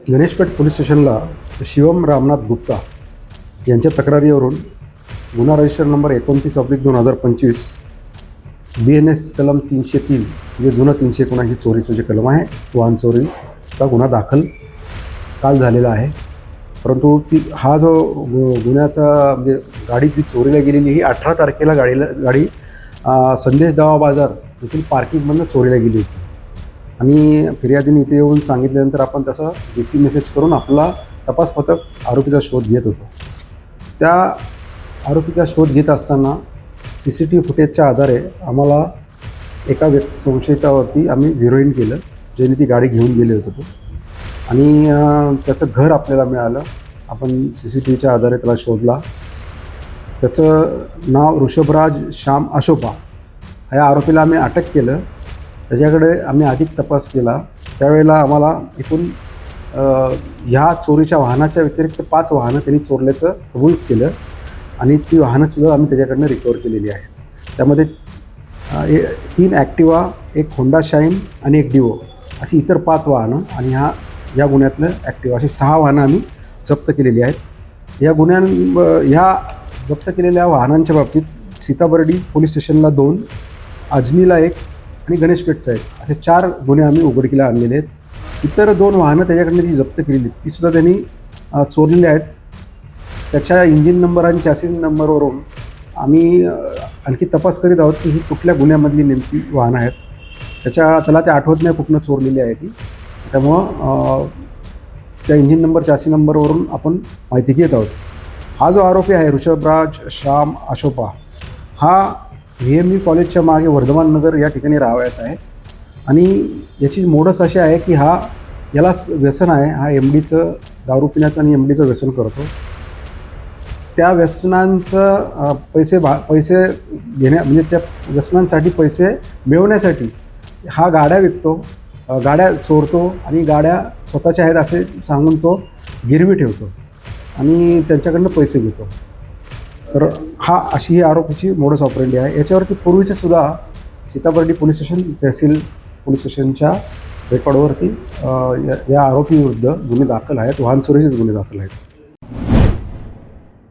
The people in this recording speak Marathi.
गणेशपेठ पोलीस स्टेशनला शिवम रामनाथ गुप्ता यांच्या तक्रारीवरून गुन्हा रजिस्टर नंबर 29/2025 BNS कलम 303 म्हणजे जुनं 319 चोरीचं जे कलम आहे, वाहन चोरीचा गुन्हा दाखल काल झालेला आहे. परंतु हा जो गुन्ह्याचा म्हणजे गाडी जी चोरीला गेलेली ही 18 तारखेला गाडी संदेश दावा बाजार येथील पार्किंगमधून चोरीला गेली होती आणि फिर्यादीने इथे येऊन सांगितल्यानंतर आपण त्याचा DC मेसेज करून आपला तपास पथक आरोपीचा शोध घेत होतो. त्या आरोपीचा शोध घेत असताना CCTV फुटेजच्या आधारे आम्हाला एका संशयितावरती आम्ही झिरो इन केलं, ज्याने ती गाडी घेऊन गेले होते तो, आणि त्याचं घर आपल्याला मिळालं. आपण CCTVच्या आधारे त्याला शोधला. त्याचं नाव ऋषभराज श्याम अशोपा. या आरोपीला आम्ही अटक केलं. त्याच्याकडे आम्ही अधिक तपास केला. त्यावेळेला आम्हाला एकूण ह्या चोरीच्या वाहनाच्या व्यतिरिक्त 5 वाहनं त्यांनी चोरल्याचं कबूल केलं आणि ती वाहनंसुद्धा आम्ही त्याच्याकडनं रिकवर केलेली आहे. त्यामध्ये 3 ॲक्टिवा, 1 होंडा शाईन आणि 1 डिओ अशी इतर 5 वाहनं आणि या गुन्ह्यातलं ॲक्टिवा अशी 6 वाहनं आम्ही जप्त केलेली आहेत. ह्या जप्त केलेल्या वाहनांच्या बाबतीत सीताबर्डी पोलीस स्टेशनला 2, अजनीला 1 आणि गणेशपेठचा 1 असे 4 गुन्हे आम्ही उघडकीला आणलेले आहेत. इतर 2 वाहनं त्याच्याकडनं जी जप्त केलेली तीसुद्धा त्यांनी चोरलेली आहेत. त्याच्या इंजिन नंबर आणि चॅसिस नंबरवरून आम्ही आणखी तपास करीत आहोत की ही कुठल्या गुन्ह्यामधली नेमकी वाहनं आहेत. त्याला ते आठवत नाही कुठनं चोरलेली आहे ती. त्यामुळं त्या इंजिन नंबर, चॅसी नंबरवरून आपण माहिती घेत आहोत. हा जो आरोपी आहे ऋषभराज श्याम अशोपा, हा VME कॉलेजच्या मागे वर्धमान नगर या ठिकाणी राहावयास आहे आणि याची मोडस अशी आहे की याला व्यसन आहे. हा MDचं दारू पिण्याचं आणि MDचं व्यसन करतो. त्या व्यसनांचं पैसे घेण्या म्हणजे त्या व्यसनांसाठी पैसे मिळवण्यासाठी हा गाड्या विकतो, गाड्या चोरतो आणि गाड्या स्वतःच्या आहेत असे सांगून तो गिरवी ठेवतो आणि त्यांच्याकडनं पैसे घेतो. तर अशी ही आरोपीची मोडस ऑपरेंडी आहे. याच्यावरती पूर्वीचे सुद्धा सीताबर्डी पोलीस स्टेशन, तहसील पोलीस स्टेशनच्या रेकॉर्डवरती या आरोपीविरुद्ध गुन्हे दाखल आहेत, वाहन चोरीचेच गुन्हे दाखल आहेत.